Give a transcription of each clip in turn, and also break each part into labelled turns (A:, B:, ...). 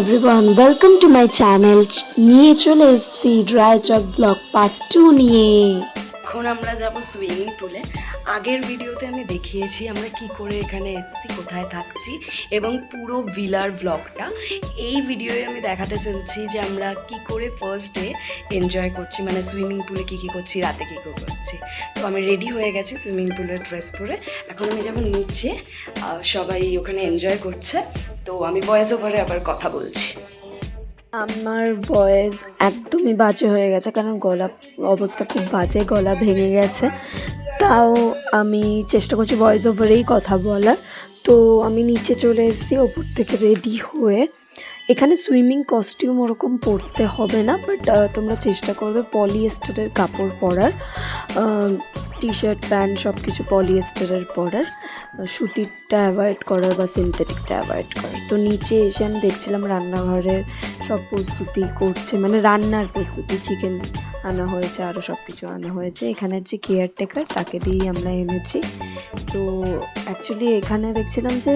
A: everyone, welcome to my channel. নিয়ে চলে এসেছি রায়চক ব্লগ পার্ট 2 নিয়ে। এখন আমরা যাব সুইমিং পুলে। আগের ভিডিওতে আমি দেখিয়েছি আমরা কি করে এখানে এসেছি, কোথায় থাকছি এবং পুরো ভিলার ব্লগটা। এই ভিডিওয়ে আমি দেখাতে চলছি যে আমরা কি করে ফার্স্ট ডে এনজয় করছি, মানে সুইমিং পুলে কী করছি, রাতে কী করছি। তো আমি রেডি হয়ে গেছি সুইমিং পুলের ড্রেস পরে। এখন আমি যেমন নিচে সবাই ওখানে এনজয় করছে, তো আমি ভয়েস ওভারে আবার কথা বলছি। আমার ভয়েস একদমই বাজে হয়ে গেছে, কারণ গলা অবস্থা খুব বাজে, গলা ভেঙে গেছে। তাও আমি চেষ্টা করছি ভয়েস ওভারেই কথা বলার। তো আমি নিচে চলে এসেছি ওপর থেকে রেডি হয়ে। এখানে সুইমিং কস্টিউম ওরকম পরতে হবে না, বাট তোমরা চেষ্টা করবে পলিয়েস্টারের কাপড় পরার, টি শার্ট প্যান্ট সব কিছু পলিয়েস্টারের পরার, সুতিরটা অ্যাভয়েড করার বা সিনথেটিকটা অ্যাভয়েড করার। তো নিচে এসে আমি দেখছিলাম রান্নাঘরের সব প্রস্তুতি করছে, মানে রান্নার প্রস্তুতি, চিকেন আনা হয়েছে, আরও সব কিছু আনা হয়েছে। এখানের যে কেয়ারটেকার তাকে দিয়েই আমরা এনেছি। তো অ্যাকচুয়ালি এখানে দেখছিলাম যে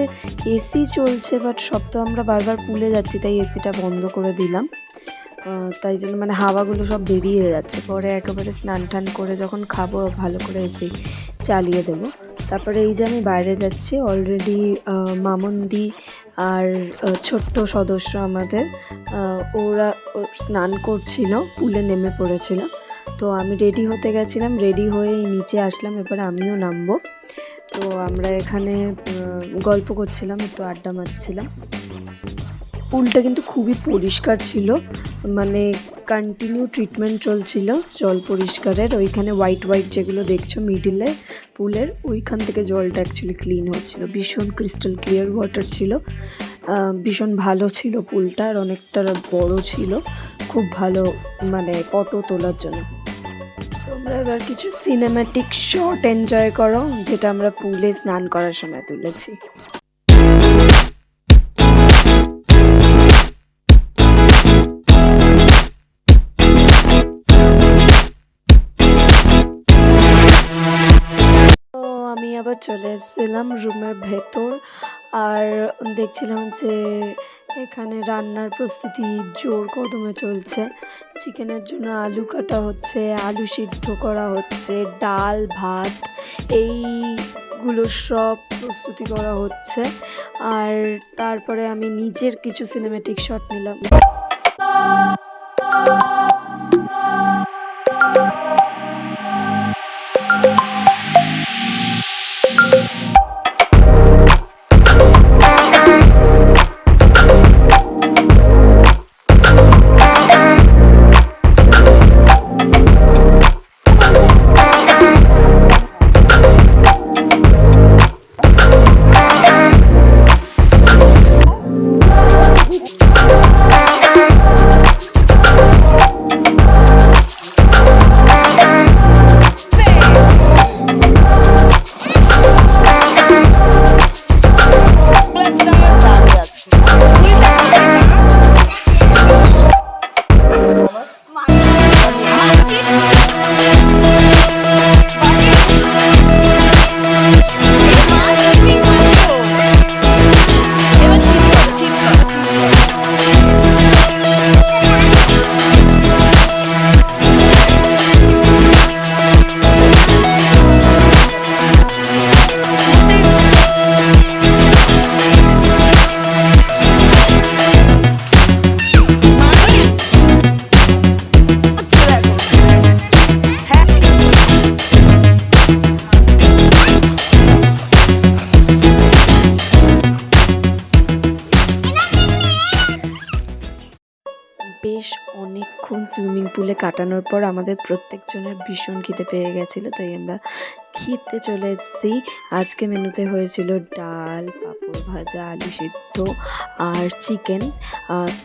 A: এসি চলছে, বাট সব তো আমরা বারবার পুলে যাচ্ছি, তাই এসিটা বন্ধ করে দিলাম। তাই জন্য মানে হাওয়াগুলো সব বেরিয়ে যাচ্ছে। পরে একেবারে স্নান টান করে যখন খাবো ভালো করে এসি চালিয়ে দেবো। তারপরে এই যে আমি বাইরে যাচ্ছি, অলরেডি মামুন্দি আর ছোট্ট সদস্য আমাদের ওরা স্নান করছিল, পুলে নেমে পড়েছিল। তো আমি রেডি হতে গেছিলাম, রেডি হয়েই নিচে আসলাম, এবার আমিও নামবো। তো আমরা এখানে গল্প করছিলাম, একটু আড্ডা মারছিলাম। পুলটা কিন্তু খুবই পরিষ্কার ছিল, মানে কন্টিনিউ ট্রিটমেন্ট চলছিল জল পরিষ্কারের। ওইখানে হোয়াইট হোয়াইট যেগুলো দেখছো মিডিলে পুলের, ওইখান থেকে জলটা অ্যাকচুয়ালি ক্লিন হচ্ছিল। ভীষণ ক্রিস্টাল ক্লিয়ার ওয়াটার ছিল, ভীষণ ভালো ছিল পুলটা, আর অনেকটা বড় ছিল, খুব ভালো মানে ফটো তোলার জন্য। তোমরা এবার কিছু সিনেম্যাটিক শট এনজয় করো, যেটা আমরা পুলে স্নান করার সময় তুলেছি। আমি আবার চলে এসেছিলাম রুমের ভেতর, আর দেখছিলাম যে এখানে রান্নার প্রস্তুতি জোর কদমে চলছে। চিকেনের জন্য আলু কাটা হচ্ছে, আলু সিদ্ধ করা হচ্ছে, ডাল ভাত এইগুলো সব প্রস্তুতি করা হচ্ছে। আর তারপরে আমি নিজের কিছু সিনেম্যাটিক শট নিলাম। বেশ অনেকক্ষণ সুইমিং পুলে কাটানোর পর আমাদের প্রত্যেকজনের ভীষণ খিদে পেয়ে গেছিলো, তাই আমরা খেতে চলে এসেছি। আজকে মেনুতে হয়েছিল ডাল, পাঁপড় ভাজা, আলু সিদ্ধ আর চিকেন।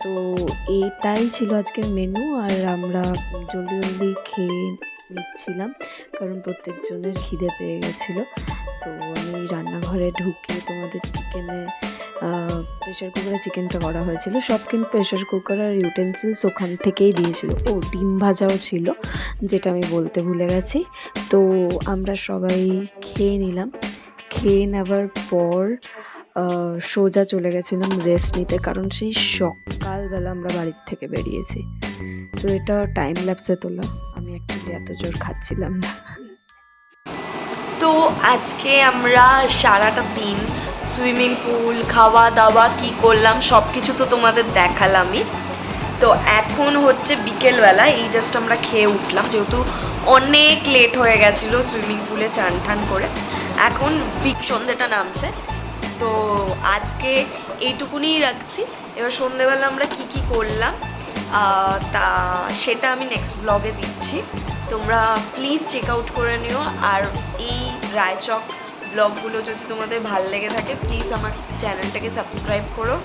A: তো এটাই ছিল আজকের মেনু, আর আমরা জলদি জলদি খেয়ে নিচ্ছিলাম, কারণ প্রত্যেকজনের খিদে পেয়ে গেছিলো। তো আমি রান্নাঘরে ঢুকে তোমাদের প্রেশার কুকারে চিকেনটা করা হয়েছিল, সব কিন্তু প্রেশার কুকার আর ইউটেন্সিলস ওখান থেকেই দিয়েছিল। ও ডিম ভাজাও ছিল, যেটা আমি বলতে ভুলে গেছি। তো আমরা সবাই খেয়ে নিলাম। খেয়ে নেওয়ার পর
B: সোজা চলে গেছিলাম রেস্ট নিতে, কারণ সেই সকালবেলা আমরা বাড়ির থেকে বেরিয়েছি। তো এটা টাইম ল্যাপসে তোলা, আমি অ্যাকচুয়ালি এত জোর খাচ্ছিলাম না।
A: তো আজকে আমরা সারাটা দিন সুইমিং পুল, খাওয়া দাওয়া কী করলাম সব কিছু তো তোমাদের দেখালামই। তো এখন হচ্ছে বিকেলবেলা, এই জাস্ট আমরা খেয়ে উঠলাম, যেহেতু অনেক লেট হয়ে গেছিলো সুইমিং পুলে চান ঠান করে। এখন সন্ধ্যেটা নামছে, তো আজকে এইটুকুনি রাখছি। এবার সন্ধ্যেবেলা আমরা কি কি করলাম তা সেটা আমি নেক্সট ব্লগে দিচ্ছি, তোমরা প্লিজ চেক আউট করে নিও। আর এই রায়চক ব্লগগুলো যদি তোমাদের ভালো লেগে থাকে, প্লিজ আমার চ্যানেলটাকে সাবস্ক্রাইব করো,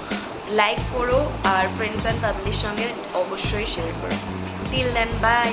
A: লাইক করো, আর ফ্রেন্ডস অ্যান্ড ফ্যামিলির সঙ্গে অবশ্যই শেয়ার করো। Till then, by.